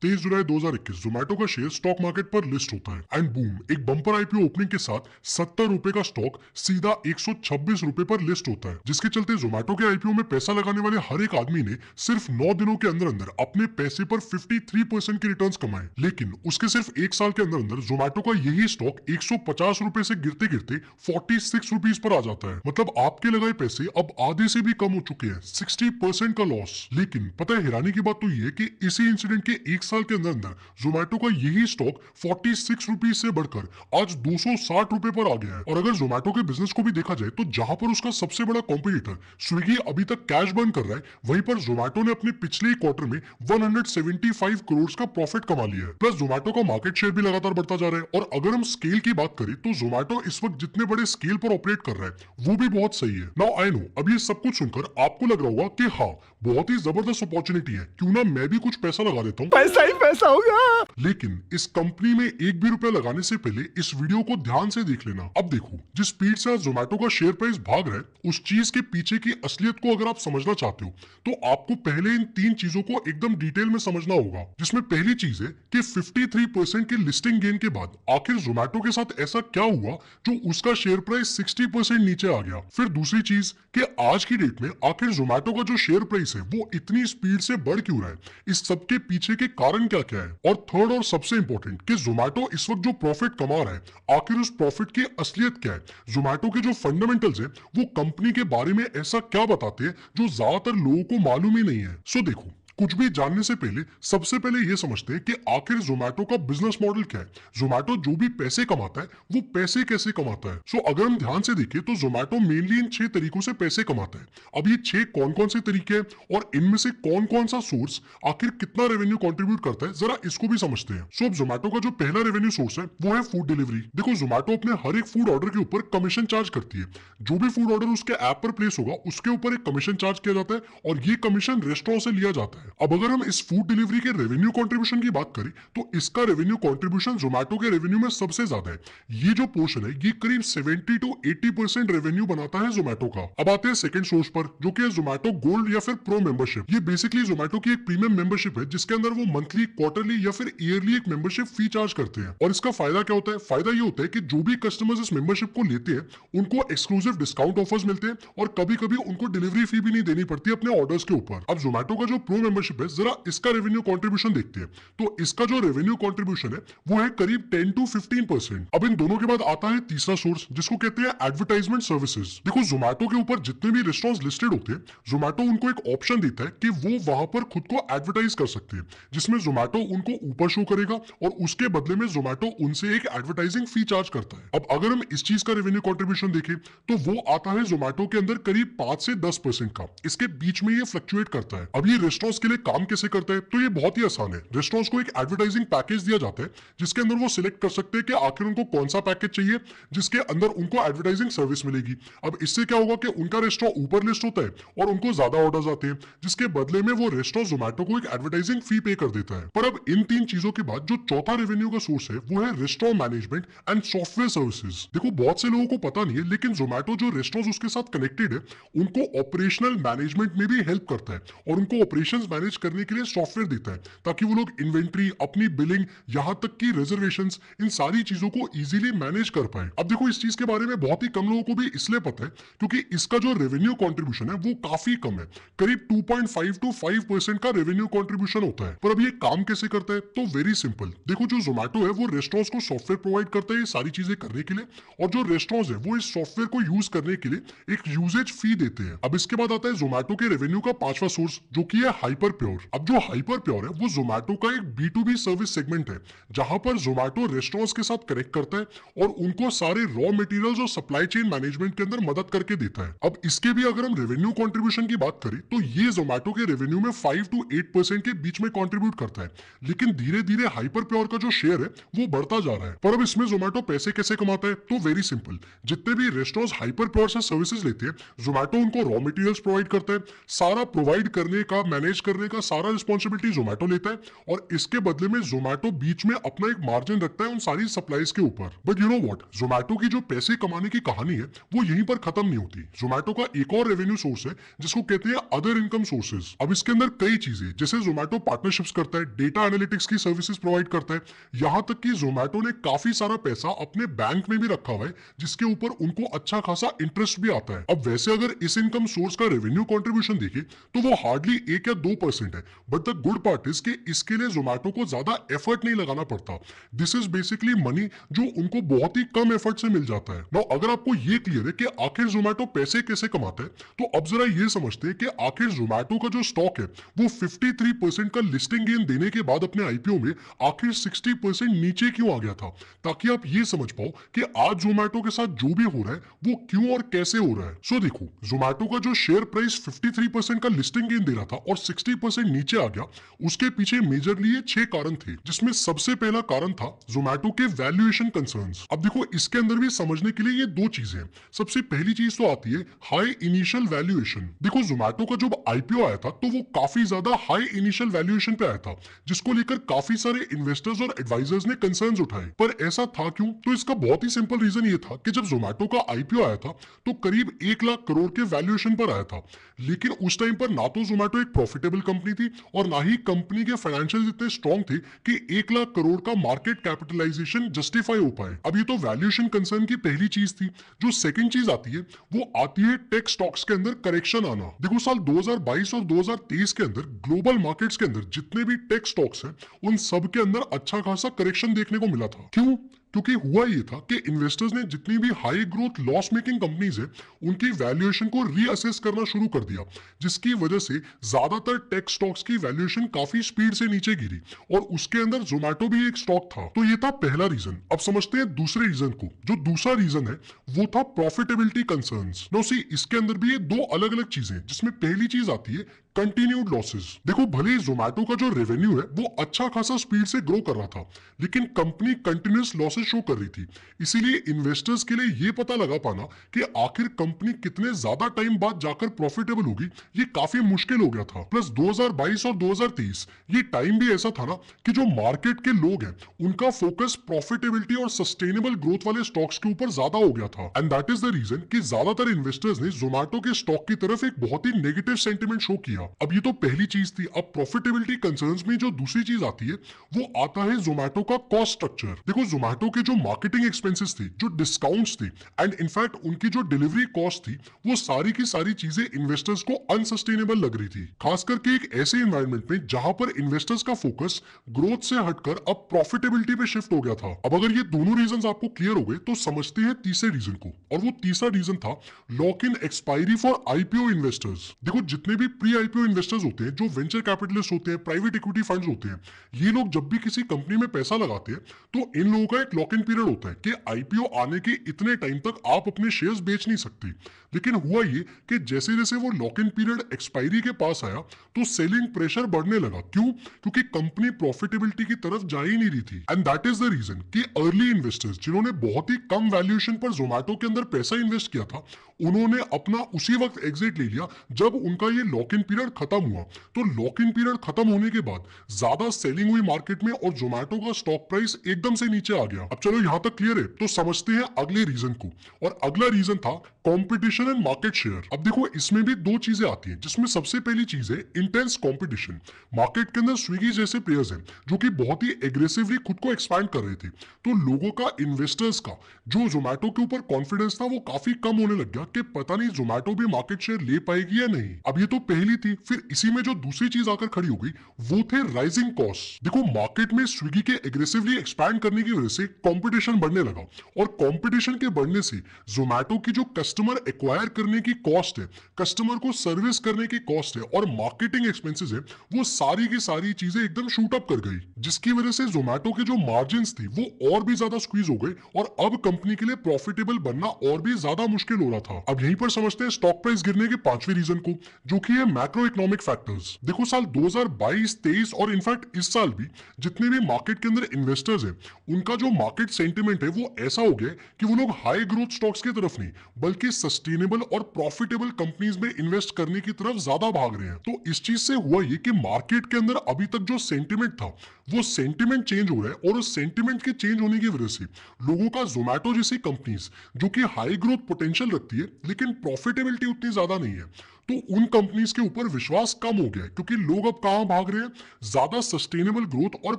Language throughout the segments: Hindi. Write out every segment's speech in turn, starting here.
23 जुलाई 2021 जोमेटो का शेयर स्टॉक मार्केट पर लिस्ट होता है एंड बूम, एक बम्पर आईपीओ ओपनिंग के साथ 70 रुपए का स्टॉक सीधा 126 रुपए पर लिस्ट होता है, जिसके चलते जोमेटो के आईपीओ में पैसा लगाने वाले हर एक आदमी ने सिर्फ 9 दिनों के अंदर अंदर अपने पैसे पर 53% की रिटर्न्स कमाए। लेकिन उसके सिर्फ एक साल के अंदर अंदर जोमेटो का यही स्टॉक 150 रुपए से गिरते गिरते 46 रुपीज पर आ जाता है। मतलब आपके लगाए पैसे अब आधे से भी कम हो चुके हैं, 60% का लॉस। लेकिन पता है हैरानी की बात तो ये है कि इसी इंसिडेंट के एक साल के अंदर अंदर जोमेटो का यही स्टॉक 46 रुपीज से बढ़कर आज 260 रुपए पर आ गया है। और अगर जोमेटो के बिजनेस को भी देखा जाए तो जहां पर उसका सबसे बड़ा कॉम्पिटिटर स्विगी अभी तक कैश बर्न कर रहा है, वहीं पर जोमेटो ने अपने पिछले ही क्वार्टर में 175 करोड़ का प्रॉफिट कमा लिया है। प्लस जोमेटो का मार्केट शेयर भी लगातार बढ़ता जा रहा है। और अगर हम स्केल की बात करें तो जोमेटो इस वक्त जितने बड़े स्केल पर ऑपरेट कर रहा है वो भी बहुत सही है। नाउ आई नो, अब ये सब कुछ सुनकर आपको लग रहा होगा कि हाँ, बहुत ही जबरदस्त अपॉर्चुनिटी है, क्यों ना मैं भी कुछ पैसा लगा देता हूँ, पैसा ही पैसा होगा। लेकिन इस कंपनी में एक भी रुपया लगाने से पहले इस वीडियो को ध्यान से देख लेना। अब देखो, जिस स्पीड से आज जोमेटो का शेयर प्राइस भाग रहा है, उस चीज के पीछे की असलियत को अगर आप समझना चाहते हो तो आपको पहले इन 3 चीजों को एकदम डिटेल में समझना होगा। जिसमें पहली चीज है कि 53% के लिस्टिंग गेन के बाद आखिर जोमेटो के साथ ऐसा क्या हुआ जो उसका शेयर प्राइस 60% नीचे आ गया। फिर दूसरी चीज कि आज की डेट में आखिर जोमेटो का जो शेयर प्राइस है वो इतनी स्पीड से बढ़ क्यों रहा है, इस सबके पीछे के कारण क्या क्या है। और थर्ड और सबसे इंपॉर्टेंट कि जोमेटो इस वक्त जो प्रॉफिट कमा रहा है, आखिर उस प्रॉफिट की असलियत क्या है। जोमेटो के जो फंडामेंटल्स है वो कंपनी के बारे में ऐसा क्या बताते हैं जो ज्यादातर लोगों को मालूम ही नहीं है। सो देखो, कुछ भी जानने से पहले सबसे पहले यह समझते हैं कि आखिर जोमेटो का बिजनेस मॉडल क्या है। जोमेटो जो भी पैसे कमाता है वो पैसे कैसे कमाता है। सो अगर हम ध्यान से देखें तो जोमेटो मेनली इन 6 तरीकों से पैसे कमाता है। अब ये 6 कौन कौन से तरीके हैं और इनमें से कौन कौन सा सोर्स आखिर कितना रेवेन्यू कंट्रीब्यूट करता है, जरा इसको भी समझते हैं। सो अब जोमेटो का जो पहला रेवेन्यू सोर्स है वो है फूड डिलीवरी। देखो, जोमेटो अपने हर एक फूड ऑर्डर के ऊपर कमीशन चार्ज करती है। जो भी फूड ऑर्डर उसके ऐप पर प्लेस होगा उसके ऊपर एक कमीशन चार्ज किया जाता है और ये कमीशन रेस्टोरेंट से लिया जाता है। अब अगर हम इस फूड डिलीवरी के रेवेन्यू कंट्रीब्यूशन की बात करें तो इसका रेवेन्यू कंट्रीब्यूशन जोमेटो के रेवेन्यू में सबसे ज्यादा है। ये जो पोर्शन है ये करीब 70 to 80% रेवेन्यू बनाता है जोमेटो का। अब आते हैं सेकंड सोर्स पर, जो कि है जोमेटो गोल्ड या फिर प्रो मेंबरशिप। ये बेसिकली जोमेटो की एक प्रीमियम मेंबरशिप है जिसके अंदर वो मंथली, क्वार्टरली या फिर ईयरली एक मेंबरशिप फी चार्ज करते हैं। और इसका फायदा क्या होता है? फायदा ये होता है कि जो भी कस्टमर्स इस मेंबरशिप को लेते हैं उनको एक्सक्लूसिव डिस्काउंट ऑफर्स मिलते हैं और कभी कभी उनको डिलीवरी फी भी नहीं देनी पड़ती अपने ऑर्डर्स के ऊपर। अब जोमेटो का जो प्रो मेंबरशिप है, जरा इसका रेवेन्यू कंट्रीब्यूशन देखते हैं। तो इसका जो रेवेन्यू कंट्रीब्यूशन है वो है करीब 10 to 15%। अब इन दोनों के बाद आता है तीसरा सोर्स जिसको कहते हैं एडवर्टाइजमेंट सर्विसेज। देखो, जोमेटो के ऊपर जितने भी रेस्टोरेंट्स लिस्टेड होते हैं, जोमेटो उनको एक ऑप्शन देता है कि वो वहां पर खुद को एडवर्टाइज कर सकते हैं, जिसमें जोमेटो उनको ऊपर शो करेगा और उसके बदले में जोमेटो उनसे एक एडवर्टाइजिंग फी चार्ज करता है। अब अगर हम इस चीज का रेवेन्यू कंट्रीब्यूशन देखें तो वो आता है जोमेटो के अंदर करीब 5 से 10% का। इसके बीच में ये फ्लक्चुएट करता है। अब ये रेस्टोरेंट्स के लिए काम कैसे करता है? तो ये बहुत ही आसान है। रेस्टोरेंट्स को एक एडवर्टाइजिंग पैकेज दिया जाता है जिसके अंदर वो सिलेक्ट कर सकते हैं कि आखिर उनको कौन सा पैकेज चाहिए जिसके अंदर उनको एडवर्टाइजिंग सर्विस मिलेगी। अब इससे क्या होगा कि उनका रेस्टोरेंट ऊपर लिस्ट होता है और उनको ज्यादा ऑर्डर्स आते हैं, जिसके बदले में वो रेस्टोरेंट जोमेटो को एक एडवर्टाइजिंग फी पे कर देता है। पर अब इन 3 चीजों के बाद जो चौथा रेवेन्यू का सोर्स है वो है restaurant management and software services. देखो, बहुत से लोगों को पता नहीं है लेकिन जोमेटो जो रेस्टोरेंट्स उसके साथ कनेक्टेड है उनको ऑपरेशनल मैनेजमेंट में भी हेल्प करता है और उनको ऑपरेशंस मैनेज करने के लिए सॉफ्टवेयर देता है ताकि वो लोग इन्वेंट्री, अपनी बिलिंग, यहां तक कि रिजर्वेशंस, इन सारी चीजों को इजीली मैनेज कर पाए। अब देखो, इस चीज के बारे में बहुत ही कम लोगों को भी इसलिए पता है क्योंकि इसका जो रेवेन्यू कंट्रीब्यूशन है वो काफी कम है, करीब 2.5 to 5% का रेवेन्यू कंट्रीब्यूशन होता है। पर अब ये काम कैसे करता है? तो वेरी सिंपल। देखो, जो जोमेटो है वो रेस्टोरेंट्स को सॉफ्टवेयर प्रोवाइड करता है ये सारी चीजें करने के लिए, और जो रेस्टोरेंट्स है वो इस सॉफ्टवेयर को यूज करने के लिए एक यूजेज फी देते हैं। अब इसके बाद आता है जोमेटो के रेवेन्यू का पांचवा सोर्स जो कि है हाइपर प्योर। अब जो हाइपर प्योर है वो जोमेटो का एक B2B सर्विस सेगमेंट है जहां पर जोमेटो रेस्टोरेंट्स के साथ कनेक्ट करता है और उनको सारे रॉ मटेरियल्स और सप्लाई चेन मैनेजमेंट के अंदर मदद करके देता है। अब इसके भी अगर हम रेवेन्यू कंट्रीब्यूशन की बात करें तो ये जोमेटो के रेवेन्यू में 5 to 8% के बीच में कंट्रीब्यूट करता है, लेकिन धीरे धीरे हाइपर प्योर का जो शेयर है वो बढ़ता जा रहा है। पर अब इसमें जोमेटो पैसे कैसे कमाता है? तो वेरी सिंपल। जितने भी रेस्टोरेंट्स हाइपर प्योर से सर्विसेज लेते हैं, जोमेटो उनको रॉ मटेरियल्स प्रोवाइड करता है, सारा प्रोवाइड करने का, मैनेज करने का सारा रिस्पॉन्सिबिलिटी जोमेटो लेता है और इसके बदले में जोमेटो बीच में अपना एक मार्जिन रखता है उन सारी सप्लाईज के ऊपर। But you know what, Zomato की जो पैसे कमाने की कहानी है वो यहीं पर खत्म नहीं होती। जोमेटो का एक और रेवेन्यू सोर्स है जिसको कहते हैं अदर इनकम सोर्सेज। अब इसके अंदर कई चीजें, जैसे जोमेटो पार्टनरशिप्स करता है, डेटा एनालिटिक्स की सर्विसेज प्रोवाइड करता है, यहाँ तक कि जोमेटो ने काफी सारा पैसा अपने बैंक में भी रखा हुआ है जिसके ऊपर उनको अच्छा खासा इंटरेस्ट भी आता है। अब वैसे अगर इस इनकम सोर्स का रेवेन्यू कंट्रीब्यूशन देखें तो वो हार्डली 1 या 2% है, but the good part is कि इसके लिए जोमेटो को ज्यादा एफर्ट नहीं लगाना पड़ता। दिस इज बेसिकली मनी जो उनको बहुत ही कम एफर्ट से मिल जाता है। नाउ अगर आपको ये क्लियर है कि आखिर जोमेटो पैसे कैसे कमाता है, तो अब जरा ये समझते हैं कि आखिर जोमेटो का जो स्टॉक है वो 53% का लिस्टिंग गेन देने के बाद अपने आईपीओ में आखिर 60% नीचे क्यों आ गया था, ताकि आप ये समझ पाओ कि आज जोमेटो के साथ जो भी हो रहा है वो क्यों और कैसे हो रहा है। सो देखो, जोमेटो का जो शेयर प्राइस 53% का लिस्टिंग गेन दे रहा था और 60% नीचे आ गया, उसके पीछे मेजरली 6 कारण थे, जिसमें सबसे पहला कारण था जोमेटो के वैल्यूएशन कंसर्न्स। अब देखो, इसके अंदर भी समझने के लिए ये दो चीजें हैं। सबसे पहली चीज तो आती है हाई इनिशियल वैल्यूएशन। देखो, जोमेटो का जब आईपीओ आया था तो वो काफी ज्यादा हाई इनिशियल वैल्यूएशन पे आया था, जिसको लेकर काफी सारे इन्वेस्टर्स और एडवाइजर्स ने कंसर्न्स उठाए। पर ऐसा था क्यों? तो इसका बहुत ही सिंपल रीजन ये था कि जब जोमेटो का आईपीओ आया था तो करीब 1 लाख करोड़ के वैल्यूएशन पर आया था, लेकिन उस टाइम पर ना तो जोमेटो एक प्रॉफिटेबल कंपनी थी और ना ही कंपनी के फाइनेंशियल इतने स्ट्रॉन्ग थे कि 1 लाख करोड़ का मार्केट कैपिटलाइजेशन जस्टिफाई हो पाए। अब ये तो वैल्यूएशन कंसर्न की पहली चीज थी। जो सेकंड चीज आती है वो आती है टेक स्टॉक्स के अंदर करेक्शन आना। देखो, साल 2022 और 2023 के अंदर ग्लोबल मार्केट्स के अंदर जितने भी टेक स्टॉक्स हैं उन सब के अंदर अच्छा खासा करेक्शन देखने को मिला था। क्यों? क्योंकि हुआ ये था कि इन्वेस्टर्स ने जितनी भी high growth loss making companies है उनकी वैल्यूएशन को रीअसेस करना शुरू कर दिया, जिसकी वजह से ज्यादातर टेक स्टॉक्स की वैल्यूएशन काफी स्पीड से नीचे गिरी और उसके अंदर जोमेटो भी एक स्टॉक था। तो ये था पहला रीजन। अब समझते हैं दूसरे रीजन को। जो दूसरा रीजन है वो था प्रॉफिटेबिलिटी कंसर्न्स। नो सी, इसके अंदर भी ये दो अलग अलग चीजें, जिसमें पहली चीज आती है कंटिन्यूड लॉसेस। देखो, भले जोमेटो का जो रेवेन्यू है वो अच्छा खासा स्पीड से ग्रो कर रहा था, लेकिन कंपनी कंटिन्यूस लॉसेस शो कर रही थी। इसीलिए इन्वेस्टर्स के लिए ये पता लगा पाना कि आखिर कंपनी कितने ज्यादा टाइम बाद जाकर प्रॉफिटेबल होगी, ये काफी मुश्किल हो गया था। प्लस 2022 और 2023 ये टाइम भी ऐसा था ना कि जो मार्केट के लोग हैं उनका फोकस प्रॉफिटेबिलिटी और सस्टेनेबल ग्रोथ वाले स्टॉक्स के ऊपर ज्यादा हो गया था। And that is the reason कि ज्यादातर इन्वेस्टर्स ने जोमेटो के स्टॉक की तरफ एक बहुत ही नेगेटिव सेंटिमेंट शो किया। अब ये तो पहली चीज थी। अब प्रॉफिटेबिलिटी कंसर्न्स में जो दूसरी चीज आती है वो आता है जोमेटो का कॉस्ट स्ट्रक्चर। देखो, जोमेटो के जो मार्केटिंग एक्सपेंसेस थे, जो डिस्काउंट्स थे एंड इनफैक्ट उनकी जो डिलीवरी कॉस्ट थी, वो सारी की सारी चीजें इन्वेस्टर्स को अनसस्टेनेबल लग रही थी। खास करके एक ऐसे एनवायरनमेंट में जहां पर इन्वेस्टर्स का फोकस ग्रोथ से हटकर अब प्रॉफिटेबिलिटी पे शिफ्ट हो गया था। अब अगर ये दोनों रीजन आपको क्लियर हो गए तो समझते हैं तीसरे रीजन को, और वो तीसरा रीजन था lock in expiry for IPO investors. देखो, जितने भी प्री आईपीओ इन्वेस्टर्स होते हैं, जो वेंचर कैपिटलिस्ट होते हैं, प्राइवेट इक्विटी फंड्स होते हैं, ये लोग जब भी किसी कंपनी में पैसा लगाते हैं तो इन लोगों का एक लॉक इन पीरियड होता है कि आईपीओ आने के इतने टाइम तक आप अपने शेयर्स बेच नहीं सकते। लेकिन हुआ ये कि जैसे जैसे वो लॉक इन पीरियड एक्सपायरी के पास आया तो सेलिंग प्रेशर बढ़ने लगा। क्यों? क्योंकि कंपनी प्रॉफिटेबिलिटी की तरफ जा ही नहीं रही थी। And that is the reason कि अर्ली इन्वेस्टर्स जिन्होंने बहुत ही कम वैल्यूएशन पर जोमेटो के अंदर पैसा इन्वेस्ट किया था, उन्होंने अपना उसी वक्त एग्जिट ले लिया जब उनका ये लॉक इन पीरियड खत्म हुआ। तो लॉक इन पीरियड खत्म होने के बाद ज्यादा सेलिंग हुई मार्केट में और जोमेटो का स्टॉक प्राइस एकदम से नीचे आ गया। अब चलो, यहां तक क्लियर है, तो समझते हैं अगले रीजन को। और अगला रीजन था कंपटीशन एंड मार्केट शेयर। अब देखो, इसमें भी दो चीजें आती हैं, जिसमें सबसे पहली चीज है इंटेंस कंपटीशन। मार्केट के अंदर स्विगी जैसे प्लेयर्स हैं जो कि बहुत ही एग्रेसिवली खुद को एक्सपैंड कर रहे थे, तो लोगों का, इन्वेस्टर्स का जो जोमेटो के ऊपर कॉन्फिडेंस था वो काफी कम होने लग गया कि पता नहीं जोमेटो भी मार्केट शेयर ले पाएगी या नहीं। अब ये तो पहली थी। फिर इसी में जो दूसरी चीज आकर खड़ी हो गई वो थे राइजिंग कॉस्ट। देखो, मार्केट में स्विगी के एग्रेसिवली एक्सपैंड करने की वजह से कंपटीशन बढ़ने लगा और कंपटीशन के बढ़ने से जोमेटो की जो कस्टमर एक्वायर करने की कॉस्ट है, कस्टमर को सर्विस करने की कॉस्ट है और मार्केटिंग एक्सपेंसेस है, वो सारी की सारी चीजें एकदम शूट अप कर गई, जिसकी वजह से जोमेटो के जो मार्जिन्स थी वो और भी ज्यादा स्क्वीज हो गए और अब कंपनी के लिए प्रॉफिटेबल बनना और भी ज्यादा मुश्किल हो रहा था। अब यहीं पर समझते हैं स्टॉक प्राइस गिरने के पांचवें रीजन को, जो कि है मैक्रो मैक्रो इकोनॉमिक फैक्टर्स। देखो साल 2022, 23 और इनफैक्ट इस साल भी जितने भी मार्केट के अंदर इन्वेस्टर्स हैं, उनका जो मार्केट सेंटिमेंट है वो ऐसा हो गया कि वो लोग हाई ग्रोथ स्टॉक्स की तरफ नहीं बल्कि सस्टेनेबल और प्रॉफिटेबल कंपनीज में इन्वेस्ट करने की तरफ ज्यादा भाग रहे हैं। तो इस चीज से हुआ ये कि मार्केट के अंदर अभी तक जो सेंटिमेंट था वो सेंटिमेंट चेंज हो रहा है, और उस सेंटिमेंट के चेंज होने की वजह से लोगों का जोमैटो जैसी कंपनीज जो कि हाई ग्रोथ पोटेंशियल रखती है लेकिन प्रॉफिटेबिलिटी उतनी ज्यादा नहीं है, तो उन कंपनीज के ऊपर विश्वास कम हो गया है, क्योंकि लोग अब कहां भाग रहे हैं, ज्यादा सस्टेनेबल ग्रोथ और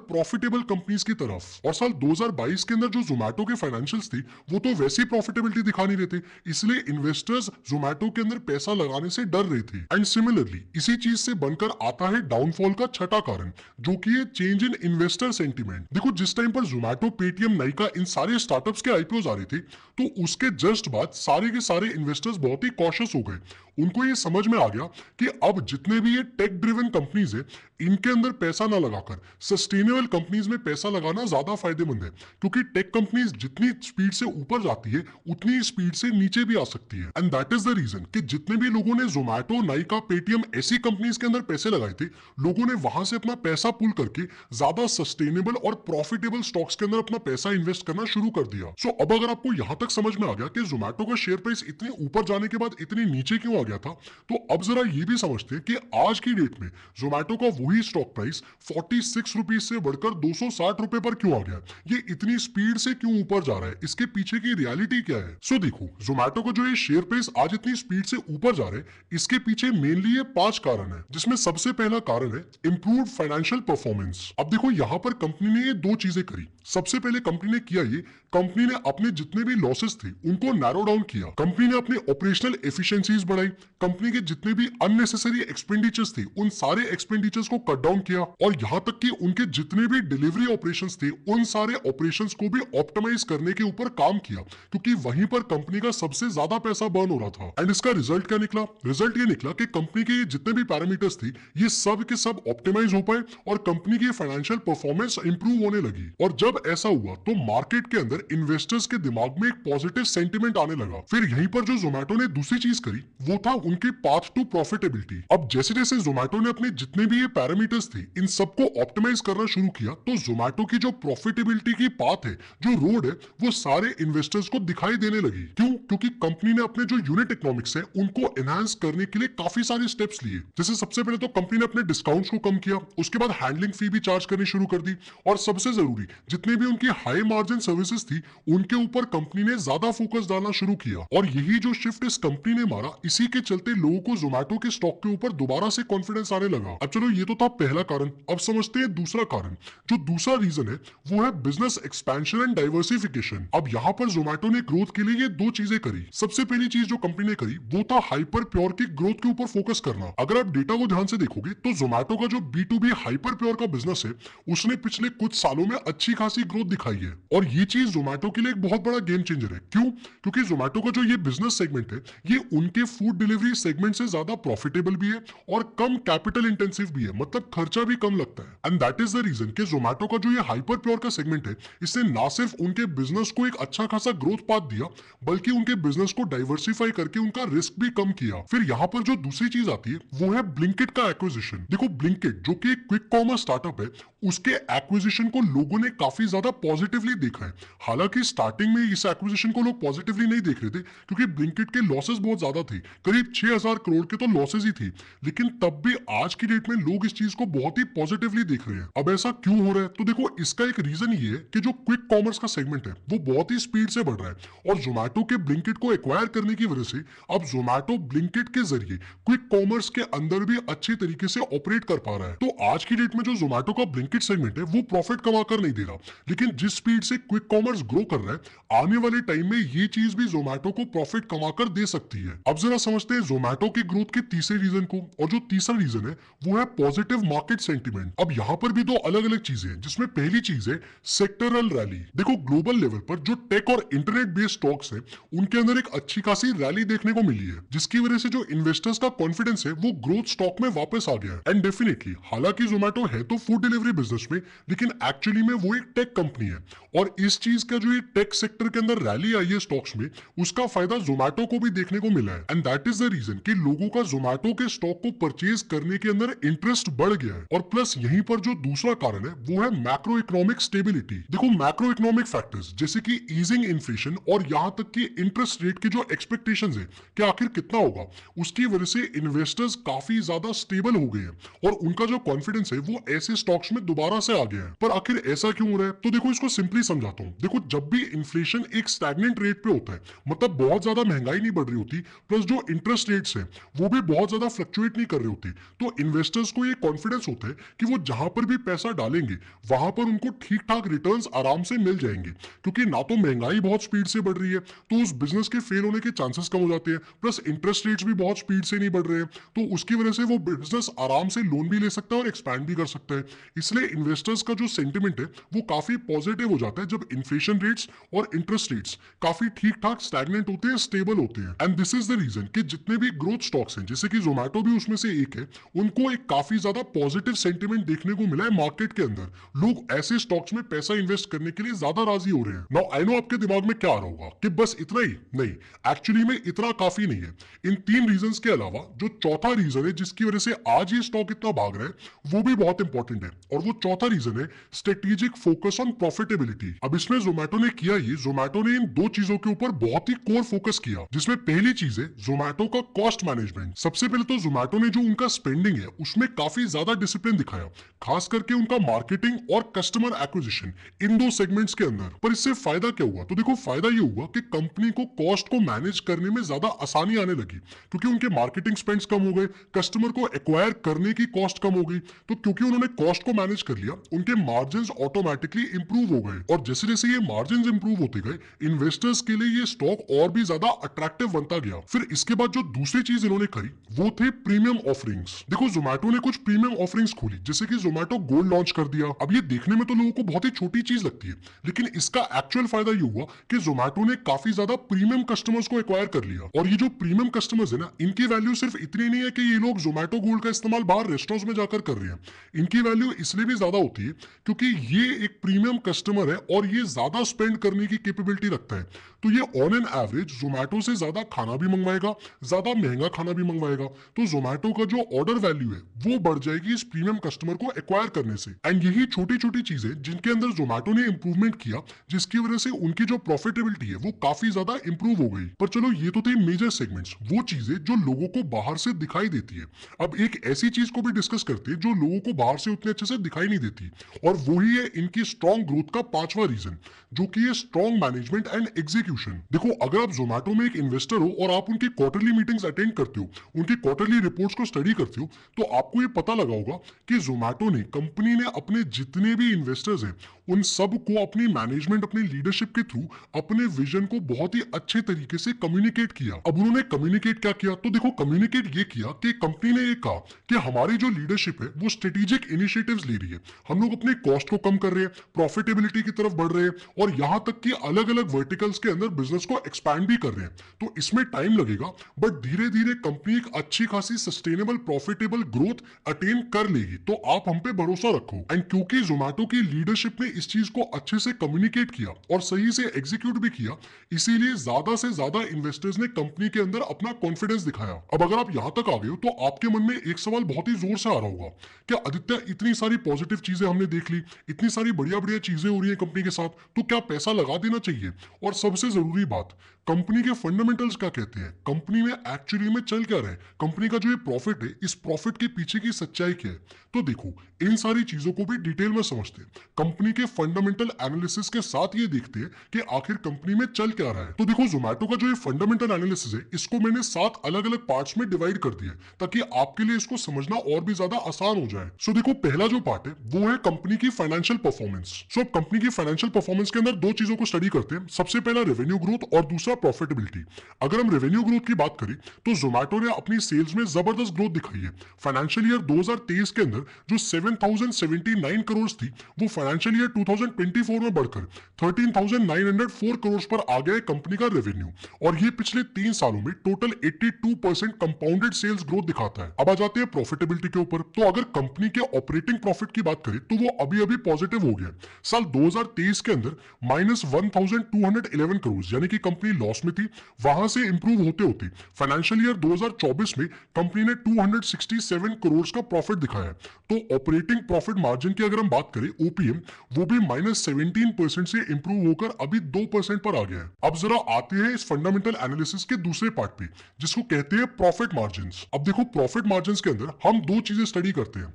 प्रॉफिटेबल कंपनीज की तरफ। और साल 2022 के अंदर जो जोमैटो के फाइनेंशियल्स थे वो तो वैसी प्रॉफिटेबिलिटी दिखा नहीं रहे थे, इसलिए इन्वेस्टर्स जोमैटो के अंदर पैसा लगाने से डर रहे थे। एंड सिमिलरली इसी चीज से बनकर आता है डाउनफॉल का छठा कारण, जो कि है चेंज इन इन्वेस्टर सेंटिमेंट। देखो जिस टाइम पर जोमैटो, पेटीएम, नाइका इन सारे स्टार्टअप्स के आईपीओ आ रहे थे, तो उसके जस्ट बाद सारे के सारे इन्वेस्टर्स बहुत ही कॉशियस हो गए। उनको ये समझ में आ गया कि अब जितने भी ये टेक ड्रिवन कंपनीज है, इनके अंदर पैसा ना लगाकर सस्टेनेबल कंपनीज में पैसा लगाना ज्यादा फायदेमंद है, क्योंकि टेक कंपनीज जितनी स्पीड से ऊपर जाती है उतनी स्पीड से नीचे भी आ सकती है। And that is the reason कि जितने भी लोगों ने जोमैटो, नाइका, पेटीएम ऐसी कंपनीज के अंदर पैसे लगाए थे, लोगों ने वहां से अपना पैसा पुल करके ज्यादा सस्टेनेबल और प्रॉफिटेबल स्टॉक्स के अंदर अपना पैसा इन्वेस्ट करना शुरू कर दिया। सो अब अगर आपको यहां तक समझ में आ गया कि जोमैटो का शेयर प्राइस इतने ऊपर जाने के बाद इतने नीचे क्यों आ गया था, तो अब जरा ये भी समझते हैं कि आज की डेट में जोमैटो का वही स्टॉक प्राइस 46 रुपीज से बढ़कर 260 रुपए पर क्यों आ गया, ये इतनी स्पीड से क्यों ऊपर जा रहा है, इसके पीछे की रियलिटी क्या है। सो देखो जोमैटो का जो ये शेयर प्राइस आज इतनी स्पीड से ऊपर जा रहा है, इसके पीछे मेनली ये 5 कारण है, जिसमें सबसे पहला कारण है इंप्रूव्ड फाइनेंशियल परफॉर्मेंस। अब देखो यहाँ पर कंपनी ने ये दो चीजें करी। सबसे पहले कंपनी ने किया ये, कंपनी ने अपने जितने भी लॉसेस थे उनको नैरो डाउन किया, कंपनी ने अपने ऑपरेशनल एफिशिएंसीज बढ़ाई, कंपनी के जितने भी अननेसेसरी एक्सपेंडिचर्स थे उन सारे एक्सपेंडिचर्स को कट डाउन किया, और यहां तक कि उनके जितने भी डिलीवरी ऑपरेशंस थे उन सारे ऑपरेशंस को भी ऑप्टिमाइज करने के ऊपर काम किया, क्योंकि वहीं पर कंपनी का सबसे ज्यादा पैसा बर्न हो रहा था। एंड इसका रिजल्ट क्या निकला? रिजल्ट ये निकला कि कंपनी के जितने भी पैरामीटर्स थे ये सब के सब ऑप्टिमाइज हो पाए और कंपनी की फाइनेंशियल परफॉर्मेंस इंप्रूव होने लगी। और जब ऐसा हुआ तो मार्केट के अंदर इन्वेस्टर्स के दिमाग में एक पॉजिटिव सेंटिमेंट आने लगा। फिर यहीं पर जो जोमैटो ने दूसरी चीज करी वो था उनके पाथ टू प्रॉफिटेबिलिटी। अब जैसे जैसे जोमैटो ने अपने जितने भी ये पैरामीटर्स थे इन सबको ऑप्टिमाइज करना शुरू किया, तो जोमैटो की जो प्रॉफिटेबिलिटी की पाथ है, जो रोड है, वो सारे इन्वेस्टर्स को दिखाई देने लगी। क्यों? क्योंकि कंपनी ने अपने जो यूनिट इकोनॉमिक्स है उनको एनहांस करने के लिए काफी सारे स्टेप्स लिए। जैसे सबसे पहले तो कंपनी ने अपने डिस्काउंट्स को कम किया, उसके बाद हैंडलिंग फी भी चार्ज करनी शुरू कर दी, और सबसे जरूरी जितने भी उनकी हाई मार्जिन सर्विसेज थी उनके ऊपर कंपनी ने ज्यादा फोकस डालना शुरू किया। और यही जो शिफ्ट इस कंपनी ने मारा, इसी के चलते लोगों को जोमैटो के स्टॉक के ऊपर दोबारा से कॉन्फिडेंस आने लगा। अब चलो ये तो था पहला कारण, अब समझते हैं दूसरा कारण। जो दूसरा रीजन है वो है बिजनेस एक्सपेंशन एंड डाइवर्सिफिकेशन। अब यहाँ पर जोमैटो ने ग्रोथ के लिए ये दो चीजें करी। सबसे पहली चीज जो कंपनी ने करी वो था हाइपर प्योर की ग्रोथ के ऊपर फोकस करना। अगर आप डेटा को ध्यान से देखोगे तो जोमैटो का जो B2B हाइपर प्योर का बिजनेस है उसने पिछले कुछ सालों में अच्छी खासी ग्रोथ दिखाई है, और ये चीज जोमैटो के लिए एक बहुत बड़ा गेम चेंजर है। क्यों? क्योंकि जोमैटो का जो ये बिजनेस सेगमेंट है ये उनके फूड डिलीवरी सेगमेंट से ज्यादा प्रॉफिटेबल भी है और कम कैपिटल इंटेंसिव भी है, मतलब खर्चा भी कम लगता है। And that is the reason कि जोमैटो का जो ये हाइपर प्योर का सेगमेंट है इसने ना सिर्फ उनके बिजनेस को एक अच्छा खासा ग्रोथ पाथ दिया, बल्कि उनके बिजनेस को डाइवर्सिफाई करके उनका रिस्क भी कम किया। फिर यहाँ पर जो दूसरी चीज आती है वो है ब्लिंकिट का एक्विजिशन। देखो ब्लिंकिट जो कि एक क्विक कॉमर्स स्टार्टअप है, उसके एक्विजिशन को लोगों ने काफी ज्यादा पॉजिटिवली देखा है। हालांकि स्टार्टिंग में इस एक्विजिशन को लोग पॉजिटिवली नहीं देख रहे थे, क्योंकि ब्लिंकिट के लॉसेस बहुत ज्यादा थे, करीब 6000 करोड़ के तो लॉसेस ही थे, लेकिन तब भी आज की डेट में लोग इस चीज को बहुत ही पॉजिटिवली देख रहे हैं। अब ऐसा क्यों हो रहा है? तो देखो इसका एक रीजन ये है कि जो क्विक कॉमर्स का सेगमेंट है वो बहुत ही स्पीड से बढ़ रहा है, और जोमैटो के ब्लिंकिट को एक्वायर करने की वजह से अब जोमैटो ब्लिंकिट के जरिए क्विक कॉमर्स के अंदर भी अच्छे तरीके से ऑपरेट कर पा रहा है। तो आज की डेट में जो जोमैटो का ब्लिंकिट सेगमेंट है वो प्रॉफिट कमा कर नहीं दे रहा, लेकिन जिस स्पीड से क्विक कॉमर्स ग्रो कर रहा है आने वाले टाइम में ये चीज भी जोमैटो को प्रॉफिट कमाकर दे सकती है। अब जरा समझते हैं जोमैटो की ग्रोथ के तीसरे रीजन को, और जो तीसरा रीजन है वो है पॉजिटिव मार्केट सेंटिमेंट। अब यहाँ पर भी दो अलग अलग चीजें हैं, जिसमें पहली चीज है सेक्टरल रैली। देखो ग्लोबल लेवल पर जो टेक और इंटरनेट बेस्ड स्टॉक्स है उनके अंदर एक अच्छी खासी रैली देखने को मिली है, जिसकी वजह से जो इन्वेस्टर्स का कॉन्फिडेंस है वो ग्रोथ स्टॉक में वापस आ गया है। एंड डेफिनेटली हालांकि जोमैटो है तो फूड डिलीवरी बिजनेस में, लेकिन एक्चुअली में वो एक टेक कंपनी है, और इस चीज का जो ये टेक सेक्टर के अंदर रैली आई है स्टॉक्स में, उसका फायदा जोमैटो को भी देखने को मिला है। And that that is the reason कि लोगों का जोमेटो के स्टॉक को परचेज करने के अंदर इंटरेस्ट बढ़ गया है। और प्लस यहीं पर जो दूसरा कारण है वो है मैक्रो इकोनॉमिक स्टेबिलिटी। देखो मैक्रो इकोनॉमिक फैक्टर्स जैसे कि ईजिंग इन्फ्लेशन और यहां तक कि इंटरेस्ट रेट की जो एक्सपेक्टेशंस है कि आखिर कितना होगा, उसकी वजह से इन्वेस्टर्स काफी ज्यादा स्टेबल हो गए हैं और उनका जो कॉन्फिडेंस है वो ऐसे स्टॉक्स में दोबारा से आ गया है। पर आखिर ऐसा क्यों हो रहा है? तो देखो इसको सिंपली समझाता हूँ। देखो जब भी इन्फ्लेशन एक स्टैग्नेंट रेट पे होता है, मतलब बहुत ज्यादा महंगाई नहीं बढ़ रही होती, प्लस जो इंटरेस्ट रेट्स है वो भी बहुत ज्यादा फ्लक्चुएट नहीं कर रही होती, तो इन्वेस्टर्स को ये कॉन्फिडेंस होता है कि वो जहां पर भी पैसा डालेंगे वहां पर उनको ठीक ठाक रिटर्न्स आराम से मिल जाएंगे, क्योंकि ना तो महंगाई बहुत स्पीड से बढ़ रही है तो उस बिजनेस के फेल होने के चांसेस कम हो जाते हैं, प्लस इंटरेस्ट रेट्स भी बहुत स्पीड से नहीं बढ़ रहे हैं, तो उसकी वजह से वो बिजनेस आराम से लोन भी ले सकता है और एक्सपैंड भी कर सकता है। इसलिए इन्वेस्टर्स का जो सेंटिमेंट है वो काफी पॉजिटिव हो जाता है जब इन्फ्लेशन रेट्स और इंटरेस्ट रेट्स काफी ठीक ठाक स्टैग्नेंट होते हैं, स्टेबल होते हैं। And this is the reason कि जितने भी ग्रोथ स्टॉक्स हैं, जैसे कि जोमेटो भी उसमें से एक है, उनको एक काफी ज्यादा पॉजिटिव सेंटिमेंट देखने को मिला है मार्केट के अंदर। लोग ऐसे स्टॉक्स में पैसा इन्वेस्ट करने के लिए ज्यादा राजी हो रहे हैं। नाउ आई नो आपके दिमाग में क्या आ रहा होगा कि बस इतना ही, नहीं, एक्चुअली में इतना काफी नहीं है। इन तीन रीजंस के अलावा जो चौथा रीजन है जिसकी वजह से आज ये स्टॉक इतना भाग रहा है वो भी बहुत इंपॉर्टेंट है, और वो चौथा रीजन है स्ट्रेटेजिक फोकस ऑन प्रॉफिटेबिलिटी। अब इसमें जोमेटो ने किया ये, जोमेटो ने इन दो चीजों के ऊपर बहुत ही कोर फोकस किया, जिसमें पहली चीज है जोमेटो का कॉस्ट मैनेजमेंट। सबसे पहले तो जोमेटो ने जो उनका स्पेंडिंग है उसमें काफी ज्यादा डिसिप्लिन दिखाया, खास करके उनका मार्केटिंग और कस्टमर एक्विजिशन, इन दो सेगमेंट्स के अंदर। पर इससे फायदा क्या हुआ? तो देखो फायदा ये हुआ कि कंपनी को कॉस्ट को मैनेज करने में ज्यादा आसानी आने लगी, क्योंकि उनके मार्केटिंग स्पेंड्स कम हो गए, कस्टमर को एक्वायर करने की कॉस्ट कम हो गई। तो क्योंकि उन्होंने कॉस्ट को मैनेज कर लिया, उनके मार्जिन ऑटोमेटिकली इंप्रूव हो गए, और जैसे जैसे ये मार्जिन इंप्रूव होते गए, इन्वेस्टर्स के लिए ये स्टॉक और भी ज्यादा अट्रैक्टिव बनता गया। फिर इसके बाद जो दूसरी चीज इन्होंने करी वो थे प्रीमियम ऑफरिंग्स। देखो जोमेटो ने कुछ प्रीमियम ऑफरिंग्स खोली, जैसे कि जोमेटो गोल्ड लॉन्च कर दिया। अब ये देखने में तो लोगों को बहुत ही छोटी चीज लगती है, लेकिन इसका एक्चुअल फायदा ये हुआ कि जोमेटो ने काफी ज्यादा प्रीमियम कस्टमर्स को एक्वायर कर लिया। और ये जो प्रीमियम कस्टमर्स है ना, इनकी वैल्यू सिर्फ इतनी नहीं है कि ये लोग जोमेटो गोल्ड का इस्तेमाल बाहर रेस्टोरेंट्स में जाकर कर रहे हैं। इनकी वैल्यू इसलिए भी ज्यादा होती है क्योंकि ये एक प्रीमियम कस्टमर है और ये ज्यादा स्पेंड करने की कैपेबिलिटी रखता है। तो ये ऑन एन एवरेज जोमेटो से ज्यादा खाना भी मंगवाएगा, ज्यादा महंगा खाना भी मंगवाएगा। तो जोमेटो का जो ऑर्डर वैल्यू है वो बढ़ जाएगी इस प्रीमियम कस्टमर को एक्वायर करने से। एंड यही छोटी छोटी चीजें जिनके अंदर जोमेटो ने इंप्रूवमेंट किया, जिसकी वजह से उनकी जो प्रॉफिटेबिलिटी है वो काफी ज्यादा इंप्रूव हो गई। पर चलो ये तो थे मेजर सेगमेंट्स, वो चीजें जो लोगों को बाहर से दिखाई देती है। अब एक ऐसी चीज को भी डिस्कस करते हैं जो लोगों को बाहर से उतने अच्छे से दिखाई नहीं देती, और वही है इनकी स्ट्रॉन्ग ग्रोथ का पांचवा रीजन, जो कि है स्ट्रॉन्ग मैनेजमेंट एंड एग्जीक्यूशन। देखो अगर आप जोमेटो में एक इन्वेस्टर हो और आप उनकी क्वार्टरली मीटिंग्स अटेंड करते हो, उनकी क्वार्टरली रिपोर्ट्स को स्टडी करते हो, तो आपको ये पता लगा होगा कि जोमेटो ने, कंपनी ने अपने जितने भी इन्वेस्टर्स हैं उन सब को अपनी मैनेजमेंट, अपनी लीडरशिप के थ्रू अपने विजन को बहुत ही अच्छे तरीके से कम्युनिकेट किया। अब उन्होंने कम्युनिकेट क्या किया? तो देखो कम्युनिकेट ये किया कि कंपनी ने ये कहा कि हमारी जो लीडरशिप है वो स्ट्रेटेजिक इनिशिएटिव्स ले रही है, हम लोग अपने कॉस्ट को कम कर रहे हैं, प्रॉफिटेबिलिटी की तरफ बढ़ रहे हैं, और यहां तक कि अलग अलग वर्टिकल्स के अंदर बिजनेस को एक्सपैंड भी कर रहे हैं। तो इसमें टाइम लगेगा, बट धीरे धीरे कंपनी एक अच्छी खासी सस्टेनेबल प्रॉफिटेबल ग्रोथ अटेन कर लेगी। तो आप हम पे भरोसा रखो। एंड क्योंकि जोमेटो की लीडरशिप ने इस चीज को अच्छे से कम्युनिकेट किया और सही से एग्जीक्यूट भी किया, इसीलिए ज्यादा से ज्यादा इन्वेस्टर्स ने कंपनी के अंदर अपना कॉन्फिडेंस दिखाया। अब अगर आप यहां तक आ गए हो तो आपके मन में एक सवाल बहुत ही जोर से आ रहा होगा, क्या आदित्य इतनी सारी पॉजिटिव चीजें हमने देख ली, इतनी सारी बढ़िया बढ़िया चीजें हो रही है कंपनी के साथ, तो क्या पैसा लगा देना चाहिए? और सबसे जरूरी बात, कंपनी के फंडामेंटल्स क्या कहते हैं, कंपनी में एक्चुअली में चल क्या रहा है, कंपनी का जो ये प्रॉफिट है, इस प्रॉफिट के पीछे की सच्चाई क्या है? तो देखो इन सारी चीजों को भी डिटेल में समझते हैं, कंपनी के फंडामेंटल एनालिसिस के साथ ये देखते हैं कि आखिर कंपनी में चल क्या रहा है। तो देखो जोमेटो का जो ये फंडामेंटल एनालिसिस है, इसको मैंने 7 अलग अलग पार्ट्स में डिवाइड कर दिया ताकि आपके लिए इसको समझना और भी ज्यादा आसान हो जाए। सो देखो पहला जो पार्ट है वो है कंपनी की फाइनेंशियल परफॉर्मेंस। सो अब कंपनी की फाइनेंशियल परफॉर्मेंस के अंदर दो चीजों को स्टडी करते हैं, सबसे पहला रेवेन्यू ग्रोथ और दूसरा प्रॉफिटेबिलिटी। अगर हम रेवेन्यू ग्रोथ की बात करें तो जोमेटो ने अपनी सेल्स में जबरदस्त ग्रोथ दिखाई है। फाइनेंशियल ईयर 2023 के अंदर जो 7079 करोड़ थी, वो फाइनेंशियल ईयर 2024 में बढ़कर 13,904 करोड़ पर आ गया है कंपनी का रेवेन्यू, और ये पिछले 3 सालों में टोटल 82% कंपाउंडेड सेल्स ग्रोथ दिखाता है। अब आ जाते हैं प्रॉफिटेबिलिटी के ऊपर। तो अगर कंपनी के ऑपरेटिंग प्रॉफिट की बात करें तो वो अभी अभी पॉजिटिव हो गया। साल 2023 के अंदर -1211 करोड़ यानी कि कंपनी लॉस में थी, वहां से इंप्रूव होते होते फाइनेंशियल ईयर 2024 में कंपनी ने 267 करोड़ का प्रॉफिट दिखाया। तो ऑपरेटिंग प्रॉफिट मार्जिन की अगर हम बात करें ओपीएम, वो भी -17% से इंप्रूव होकर अभी 2% पर आ गया है। अब जरा आते हैं इस फंडामेंटल एनालिसिस के दूसरे पार्ट पे, जिसको कहते हैं प्रॉफिट मार्जिन्स। अब देखो, प्रॉफिट मार्जिन्स के अंदर हम दो चीजें स्टडी करते हैं।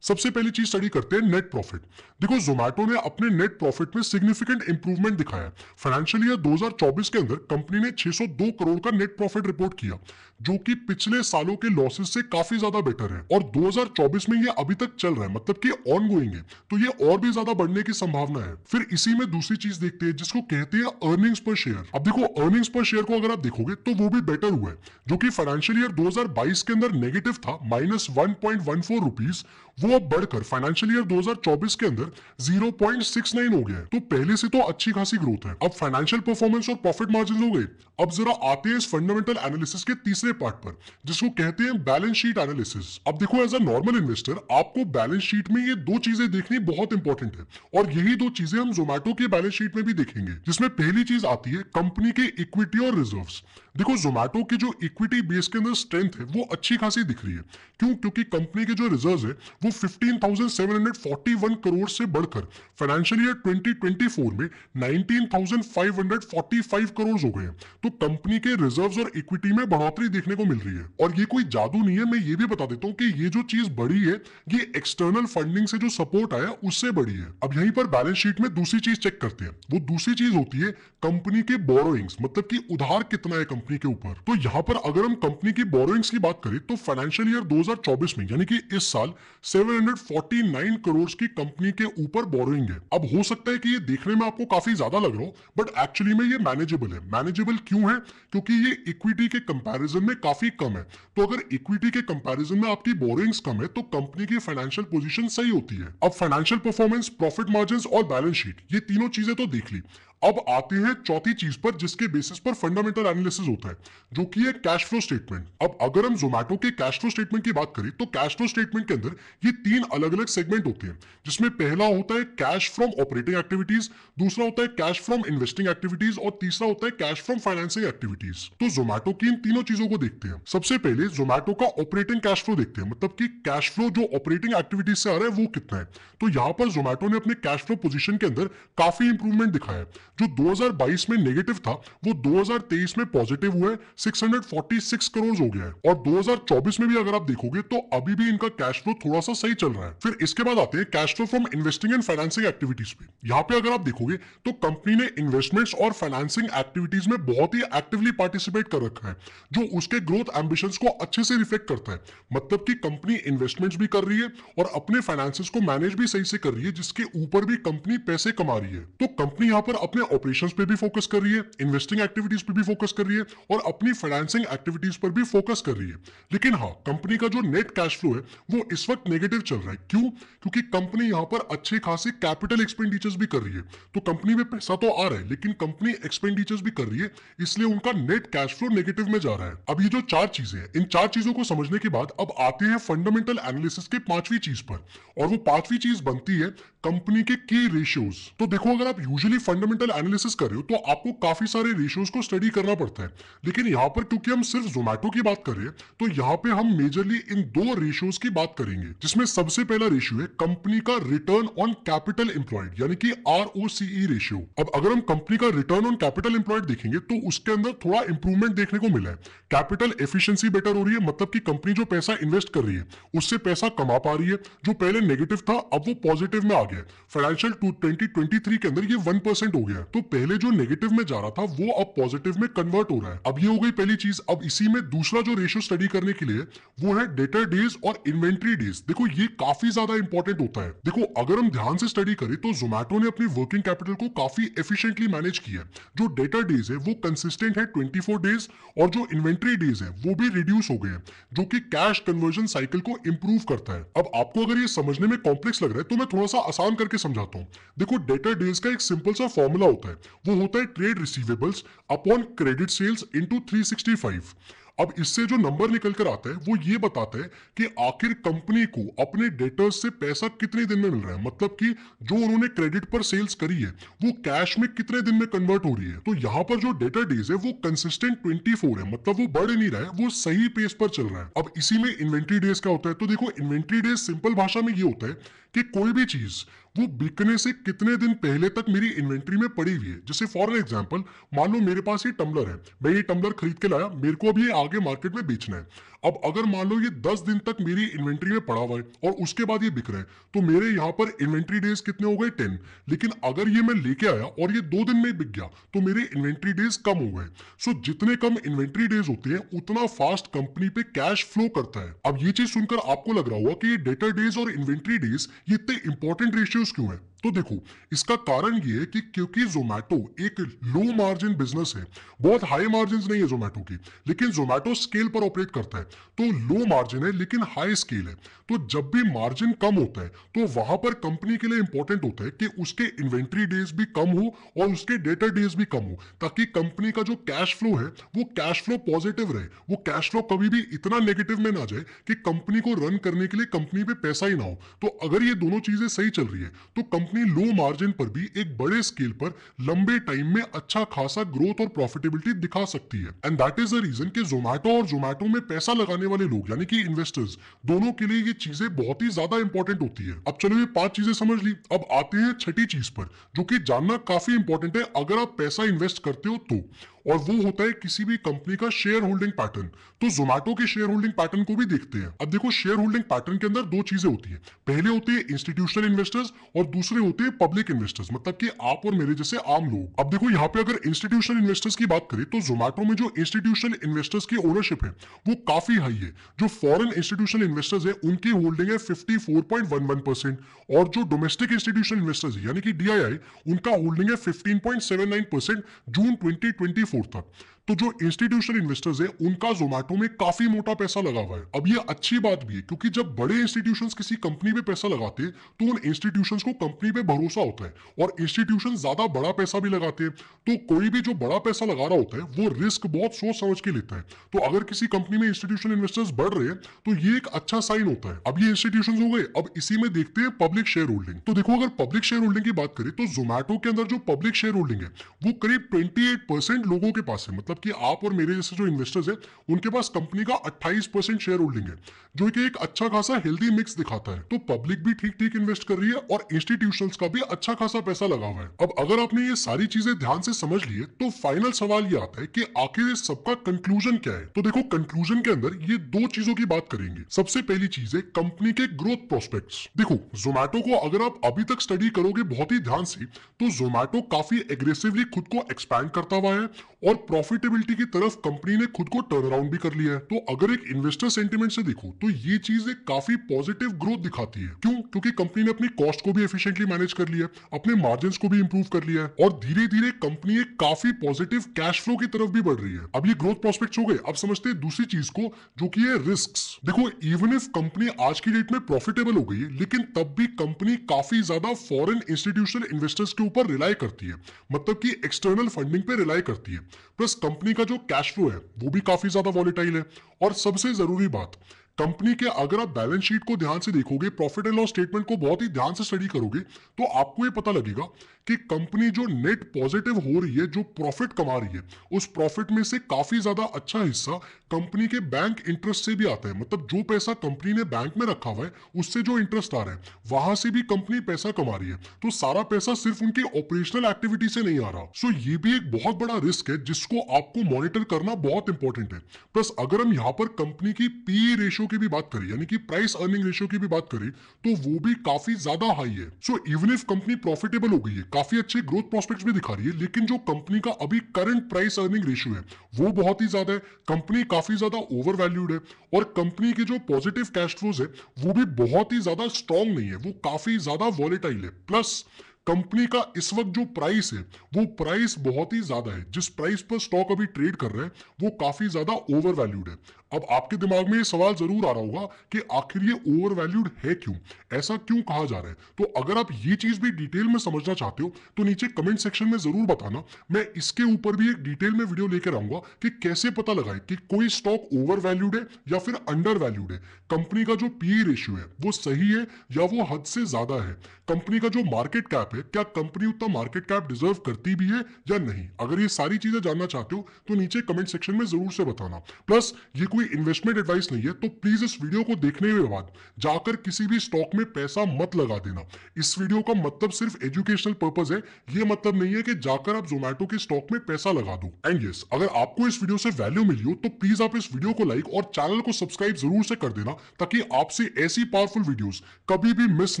सबसे पहली चीज स्टडी करते हैं नेट प्रॉफिट। देखो, जोमैटो ने अपने नेट प्रॉफिट में सिग्निफिकेंट इंप्रूवमेंट दिखाया। फाइनेंशियल ईयर 2024 के अंदर कंपनी ने 602 करोड़ का नेट प्रॉफिट रिपोर्ट किया, जो कि पिछले सालों के लॉसेस से काफी ज्यादा बेटर है, और 2024 में ये अभी तक चल रहा है, मतलब कि ऑन गोइंग है, तो ये और भी ज्यादा बढ़ने की संभावना है। फिर इसी में दूसरी चीज देखते हैं जिसको कहते हैं अर्निंग्स पर शेयर। अब देखो, अर्निंग्स पर शेयर को अगर आप देखोगे तो वो भी बेटर हुआ है, जो कि फाइनेंशियल ईयर 2022 के अंदर नेगेटिव था -1.14 रुपीज, वो अब बढ़कर फाइनेंशियल ईयर 2024 के अंदर 0.69 हो गया है। तो पहले से तो अच्छी खासी ग्रोथ है। अब फाइनेंशियल परफॉर्मेंस और प्रॉफिट मार्जिन हो गए। अब जरा आते हैं इस फंडामेंटल एनालिसिस के तीसरे पार्ट पर, जिसको कहते हैं बैलेंस शीट एनालिसिस। अब देखो, एज अ नॉर्मल इन्वेस्टर आपको बैलेंस शीट में ये दो चीजें देखनी बहुत इंपॉर्टेंट है, और यही दो चीजें हम जोमैटो के बैलेंस शीट में भी देखेंगे, जिसमें पहली चीज आती है कंपनी के इक्विटी और रिजर्व्स। देखो, जोमैटो की जो इक्विटी बेस के अंदर स्ट्रेंथ है वो अच्छी खासी दिख रही है। क्यों? क्योंकि कंपनी के जो रिजर्व्स है वो 15,741 करोड़ से बढ़कर फाइनेंशियल ईयर 2024 में 19,545 करोड़ हो गए हैं। तो कंपनी के रिजर्व्स और इक्विटी में बढ़ोतरी देखने को मिल रही है, और ये कोई जादू नहीं है। मैं ये भी बता देता हूं कि ये जो चीज बढ़ी है ये एक्सटर्नल फंडिंग से जो सपोर्ट आया उससे बढ़ी है। अब यहीं पर बैलेंस शीट में दूसरी चीज चेक करते हैं। वो दूसरी चीज होती है कंपनी के बोरोइंग्स, मतलब कि उधार कितना है कंपनी के ऊपर। तो यहां पर अगर हम कंपनी की बोरोइंग्स की बात करें तो फाइनेंशियल ईयर 2024 में, यानी कि इस साल 749 करोड़ की कंपनी के ऊपर बोरोइंग है। अब हो सकता है कि ये देखने में आपको काफी ज्यादा लग रहा हो, बट एक्चुअली में ये मैनेजेबल है। मैनेजेबल क्यों है? क्योंकि ये इक्विटी के कंपैरिजन में काफी कम है। तो अगर इक्विटी के कंपैरिजन में आपकी बोरोइंग्स कम है तो कंपनी की फाइनेंशियल पोजीशन सही होती है। अब फाइनेंशियल परफॉर्मेंस, प्रॉफिट मार्जिन्स और बैलेंस शीट, ये तीनों चीजें तो देख ली। अब आते हैं चौथी चीज पर, जिसके बेसिस पर फंडामेंटल एनालिसिस होता है, जो कि है कैश फ्लो स्टेटमेंट। अब अगर हम जोमैटो के कैश फ्लो स्टेटमेंट की बात करें तो कैश फ्लो स्टेटमेंट के अंदर ये तीन अलग अलग सेगमेंट होते हैं, जिसमें पहला होता है कैश फ्रॉम ऑपरेटिंग एक्टिविटीज, दूसरा होता है कैश फ्रॉम इन्वेस्टिंग एक्टिविटीज, और तीसरा होता है कैश फ्रॉम फाइनेंसिंग एक्टिविटीज। तो जोमैटो की इन तीनों चीजों को देखते हैं। सबसे पहले जोमैटो का ऑपरेटिंग कैश फ्लो देखते हैं, मतलब कि कैश फ्लो जो ऑपरेटिंग एक्टिविटीज से आ रहा है वो कितना है। तो यहाँ पर जोमैटो ने अपने कैश फ्लो पोजीशन के अंदर काफी इंप्रूवमेंट दिखाया है। जो 2022 में नेगेटिव था वो 2023 में पॉजिटिव हुआ है, 646 करोड़ हो गया है, और 2024 में भी अगर आप देखोगे तो अभी भी इनका कैश फ्लो थोड़ा सा सही चल रहा है। फिर इसके बाद आते हैं cash flow from investing and financing activities पे। यहाँ पे अगर आप देखोगे तो कंपनी ने इन्वेस्टमेंट्स और फाइनेंसिंग एक्टिविटीज में बहुत ही एक्टिवली पार्टिसिपेट कर रखा है, जो उसके ग्रोथ एम्बिशंस को अच्छे से रिफ्लेक्ट करता है। मतलब कि कंपनी इन्वेस्टमेंट्स भी कर रही है और अपने फाइनेंसेस को मैनेज भी सही से कर रही है, जिसके ऊपर भी कंपनी पैसे कमा रही है। तो कंपनी यहाँ पर अपने ऑपरेशंस पे भी फोकस कर रही है, इन्वेस्टिंग एक्टिविटीज पे भी फोकस कर रही है, और अपनी फाइनेंसिंग एक्टिविटीज पर भी फोकस कर रही है। लेकिन हाँ, कंपनी का जो नेट कैश फ्लो है वो इस वक्त नेगेटिव चल रहा है। क्यों? क्योंकि कंपनी यहाँ पर अच्छे खासे कैपिटल एक्सपेंडिचर्स भी कर रही है। तो कंपनी में पैसा तो आ रहा है, लेकिन कंपनी एक्सपेंडिचर्स भी कर रही है, इसलिए उनका नेट कैश फ्लो नेगेटिव में जा रहा है। अब ये जो चार चीजें हैं, इन चार चीजों को समझने के बाद अब आते हैं फंडामेंटल एनालिसिस के पांचवी चीज पर, और वो पांचवी चीज बनती है कंपनी के की रेशियोज। तो देखो, अगर आप यूजुअली फंडामेंटल एनालिसिस कर रहे हो तो आपको काफी सारे रेशियोज को स्टडी करना पड़ता है, लेकिन यहाँ पर क्योंकि हम सिर्फ जोमैटो की बात कर रहे हैं तो यहाँ पे हम मेजरली इन दो रेशियोज की बात करेंगे, जिसमें सबसे पहला रेशियो है कंपनी का रिटर्न ऑन कैपिटल एम्प्लॉयड, यानी कि ROCE रेशियो। अब अगर हम कंपनी का रिटर्न ऑन कैपिटल एम्प्लॉयड देखेंगे तो उसके अंदर थोड़ा इंप्रूवमेंट देखने को मिला है। कैपिटल एफिशिएंसी बेटर हो रही है, मतलब कि कंपनी जो पैसा इन्वेस्ट कर रही है उससे पैसा कमा पा रही है। जो पहले नेगेटिव था अब वो पॉजिटिव में आ गया है। फाइनेंशियल 2023 के अंदर ये 1% हो गया है। तो पहले जो नेगेटिव में जा रहा था वो अब पॉजिटिव में कन्वर्ट हो रहा है। अब ये हो गई पहली चीज। अब इसी में दूसरा जो रेशियो स्टडी करने के लिए वो है डेटर डेज और इन्वेंट्री डेज। देखो ये काफी ज्यादा इंपॉर्टेंट होता है। देखो अगर हम ध्यान से स्टडी करें तो जोमेटो ने अपनी वर्किंग कैपिटल को काफी एफिशिएंटली मैनेज किया है। जो डेटर डेज है वो कंसिस्टेंट है 24 डेज, और जो इन्वेंट्री डेज है वो भी रिड्यूस हो गए हैं, जो कि कैश कन्वर्जन साइकिल को इंप्रूव करता है। अब आपको अगर ये समझने में कॉम्प्लेक्स लग रहा है तो मैं थोड़ा सा आसान करके समझाता हूँ। देखो डेटर डेज का एक सिंपल सा फॉर्मूला होता है, वो होता है trade receivables upon credit sales into 365। अब इससे जो नंबर निकल कर आता है वो ये बताता है कि आखिर कंपनी को अपने डेटर्स से पैसा कितने दिन में मिल रहा है, मतलब कि जो उन्होंने क्रेडिट पर सेल्स करी है वो कैश में कितने दिन में कन्वर्ट हो रही है। तो यहाँ पर जो डेटर डेज है वो कंसिस्टेंट 24 है, मतलब वो बढ़ नहीं रहा है, वो सही पेस पर चल रहा है। अब इसी में इन्वेंट्री डेज क्या होता है, तो देखो इन्वेंट्री डेज सिंपल भाषा में ये होता है कि कोई भी चीज वो बिकने से कितने दिन पहले तक मेरी इन्वेंट्री में पड़ी हुई है। जैसे फॉर एग्जांपल मान लो मेरे पास ये टम्बलर है, मैं ये टम्बलर खरीद के लाया, मेरे को अब ये आगे मार्केट में बेचना है। अब अगर मान लो ये 10 दिन तक मेरी इन्वेंट्री में पड़ा हुआ है और उसके बाद ये बिक रहा है, तो मेरे यहाँ पर इन्वेंट्री डेज कितने हो गए 10। लेकिन अगर ये मैं लेके आया और ये 2 दिन में बिक गया तो मेरे इन्वेंट्री डेज कम हो गए। सो जितने कम इन्वेंट्री डेज होते हैं उतना फास्ट कंपनी पे कैश फ्लो करता है। अब ये चीज सुनकर आपको लग रहा होगा कि ये डेटर डेज और इन्वेंट्री डेज ये इतने इंपॉर्टेंट रेशियोज क्यों है। तो देखो इसका कारण ये है कि क्योंकि जोमेटो एक लो मार्जिन बिजनेस है, बहुत हाई मार्जिन नहीं है जोमेटो की, लेकिन जोमेटो स्केल पर ऑपरेट करता है, तो लो मार्जिन है लेकिन हाई स्केल है। तो जब भी मार्जिन कम होता है तो वहां पर कंपनी के लिए इंपॉर्टेंट होता है कि उसके इन्वेंट्री डेज भी कम हो और उसके डेटर डेज भी कम हो, ताकि कंपनी का जो कैश फ्लो है वो कैश फ्लो पॉजिटिव रहे। वो कैश फ्लो कभी भी इतना नेगेटिव में ना जाए कि कंपनी को रन करने के लिए कंपनी पे पैसा ही ना हो। तो अगर ये दोनों चीजें सही चल रही है तो कंपनी लो मार्जिन पर भी एक बड़े स्केल पर लंबे टाइम में अच्छा खासा ग्रोथ और प्रॉफिटेबिलिटी दिखा सकती है। And that is the reason कि जोमेटो और जोमेटो में पैसा लगाने वाले लोग यानी कि इन्वेस्टर्स दोनों के लिए ये चीजें बहुत ही ज्यादा इंपॉर्टेंट होती है। अब चलो ये 5 चीजें समझ ली, अब आते हैं छठी चीज पर जो कि जानना काफी इंपॉर्टेंट है अगर आप पैसा इन्वेस्ट करते हो तो, और वो होता है किसी भी कंपनी का शेयर होल्डिंग पैटर्न। तो जोमेटो के शेयर होल्डिंग पैटर्न को भी देखते हैं। अब देखो शेयर होल्डिंग पैटर्न के अंदर 2 चीजें होती है, पहले होते हैं इंस्टीट्यूशनल इन्वेस्टर्स और दूसरे होते हैं पब्लिक इन्वेस्टर्स, मतलब कि आप और मेरे जैसे आम लोग। अब देखो यहाँ पे अगर इंस्टीट्यूशनल इन्वेस्टर्स की बात करें तो जोमेटो में जो इंस्टीट्यूशनल इन्वेस्टर्स की ओनरशिप है वो काफी हाई है। जो फॉरेन इंस्टीट्यूशनल इन्वेस्टर्स है उनकी होल्डिंग है 54.11%, और जो डोमेस्टिक इंस्टीट्यूशनल इन्वेस्टर्स है यानी कि डीआईआई उनका होल्डिंग है 15.79% जून 2024 तक। तो जो इंस्टीट्यूशनल इन्वेस्टर्स है उनका जोमेटो में काफी मोटा पैसा लगा हुआ है। अब ये अच्छी बात भी है क्योंकि जब बड़े इंस्टीट्यूशंस किसी कंपनी पे पैसा लगाते हैं तो उन इंस्टीट्यूशंस को कंपनी पे भरोसा होता है, और इंस्टीट्यूशन ज्यादा बड़ा पैसा भी लगाते हैं। तो कोई भी जो बड़ा पैसा लगा रहा होता है वो रिस्क बहुत सोच समझ के लेता है। तो अगर किसी कंपनी में इंस्टीट्यूशनल इन्वेस्टर्स बढ़ रहे हैं तो ये एक अच्छा साइन होता है। अब ये इंस्टीट्यूशंस हो गए, अब इसी में देखते हैं पब्लिक शेयर होल्डिंग। तो देखो अगर पब्लिक शेयर होल्डिंग की बात करें तो जोमेटो के अंदर जो पब्लिक शेयर होल्डिंग है वो करीब 28% लोगों के पास है, मतलब कि आप और मेरे जैसे जो इन्वेस्टर्स हैं उनके पास कंपनी का 28% शेयर होल्डिंग है, जो कि एक अच्छा खासा हेल्दी मिक्स दिखाता है। तो पब्लिक भी ठीक ठीक इन्वेस्ट कर रही है और इंस्टीट्यूशंस का भी अच्छा खासा पैसा लगा हुआ है। अब अगर आपने ये सारी चीजें ध्यान से समझ लिए तो फाइनल सवाल ये आता है कि आखिर इस सबका कंक्लूजन क्या है। तो देखो कंक्लूजन के अंदर ये 2 चीजों की बात करेंगे। सबसे पहली चीज है कंपनी के ग्रोथ प्रोस्पेक्ट्स। देखो जोमेटो को अगर आप अभी तक स्टडी करोगे बहुत ही ध्यान से तो जोमेटो काफी एग्रेसिवली खुद को एक्सपैंड करता हुआ है और प्रॉफिटेबिलिटी की तरफ कंपनी ने खुद को टर्न अराउंड भी कर लिया है। तो अगर एक इन्वेस्टर सेंटिमेंट से देखो तो ये चीज एक काफी पॉजिटिव ग्रोथ दिखाती है। क्यों? क्योंकि कंपनी ने अपनी कॉस्ट को भी एफिशिएंटली मैनेज कर लिया है, अपने मार्जिन्स को भी इंप्रूव कर लिया है, और धीरे धीरे कंपनी एक काफी पॉजिटिव कैश फ्लो की तरफ भी बढ़ रही है। अब ये ग्रोथ प्रोस्पेक्ट्स हो गए, अब समझते हैं दूसरी चीज को जो कि है रिस्क्स। देखो इवन इफ कंपनी आज की डेट में प्रॉफिटेबल हो गई है लेकिन तब भी कंपनी काफी ज्यादा फॉरेन इंस्टीट्यूशनल इन्वेस्टर्स के ऊपर रिलाई करती है, मतलब कि एक्सटर्नल फंडिंग पे रिलाई करती है। प्लस कंपनी का जो कैश फ्लो है वो भी काफी ज्यादा वॉलेटाइल है। और सबसे जरूरी बात, कंपनी के अगर आप बैलेंस शीट को ध्यान से देखोगे, प्रॉफिट एंड लॉस स्टेटमेंट को बहुत ही ध्यान से स्टडी करोगे तो आपको ये पता लगेगा कि कंपनी जो नेट पॉजिटिव हो रही है, जो प्रॉफिट कमा रही है, उस प्रॉफिट में से काफी ज्यादा अच्छा हिस्सा कंपनी के बैंक इंटरेस्ट से भी आता है। मतलब जो पैसा कंपनी ने बैंक में रखा हुआ है उससे जो इंटरेस्ट आ रहा है वहां से भी कंपनी पैसा कमा रही है। तो सारा पैसा सिर्फ उनकी ऑपरेशनल एक्टिविटी से नहीं आ रहा। सो ये भी एक बहुत बड़ा रिस्क है जिसको आपको मॉनिटर करना बहुत इंपॉर्टेंट है। प्लस अगर हम यहाँ पर कंपनी की पी रेशियो रेशियो की भी बात करें, यानी कि प्राइस अर्निंग रेशियो की भी बात करें, तो वो भी काफी ज्यादा हाई है। So even if company profitable हो गई है, काफी अच्छे ग्रोथ प्रोस्पेक्ट्स भी दिखा रही है, लेकिन जो कंपनी का अभी करंट प्राइस अर्निंग रेशियो है वो बहुत ही ज्यादा है। कंपनी काफी ज्यादा ओवर वैल्यूड है और कंपनी के जो पॉजिटिव कैश फ्लोज है वो भी बहुत ही ज्यादा स्ट्रॉन्ग नहीं है, वो काफी ज्यादा वॉलेटाइल है। प्लस कंपनी का इस वक्त जो प्राइस है वो प्राइस बहुत ही ज्यादा है, जिस प्राइस पर स्टॉक अभी ट्रेड कर रहे हैं वो काफी ज्यादा ओवर वैल्यूड है। अब आपके दिमाग में ये सवाल जरूर आ रहा होगा कि आखिर ये ओवर वैल्यूड है क्यों, ऐसा क्यों कहा जा रहा है। तो अगर आप ये चीज भी डिटेल में समझना चाहते हो तो नीचे कमेंट सेक्शन में जरूर बताना, मैं इसके ऊपर भी एक डिटेल में वीडियो लेकर आऊंगा कि कैसे पता लगाए कि कोई स्टॉक ओवर वैल्यूड है या फिर अंडर वैल्यूड है, कंपनी का जो पीई रेशियो है वो सही है या वो हद से ज्यादा है, कंपनी का जो मार्केट कैप है क्या कंपनी उतना मार्केट कैप डिजर्व करती भी है या नहीं। अगर ये सारी चीजें जानना चाहते हो तो नीचे कमेंट सेक्शन में जरूर से बताना। प्लस ये कोई इन्वेस्टमेंट एडवाइस नहीं है, तो प्लीज इस वीडियो को देखने के बाद जाकर किसी भी स्टॉक में पैसा मत लगा देना। इस वीडियो का मतलब सिर्फ एजुकेशनल पर्पस है, ये मतलब नहीं है कि जाकर आप जोमेटो के स्टॉक में पैसा लगा दो। एंड यस, अगर आपको इस वीडियो से वैल्यू मिली हो तो प्लीज आप इस वीडियो को लाइक और चैनल को सब्सक्राइब जरूर से कर देना, ताकि आपसे ऐसी पावरफुल वीडियोस कभी भी मिस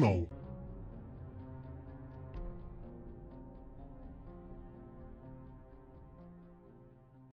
ना हो।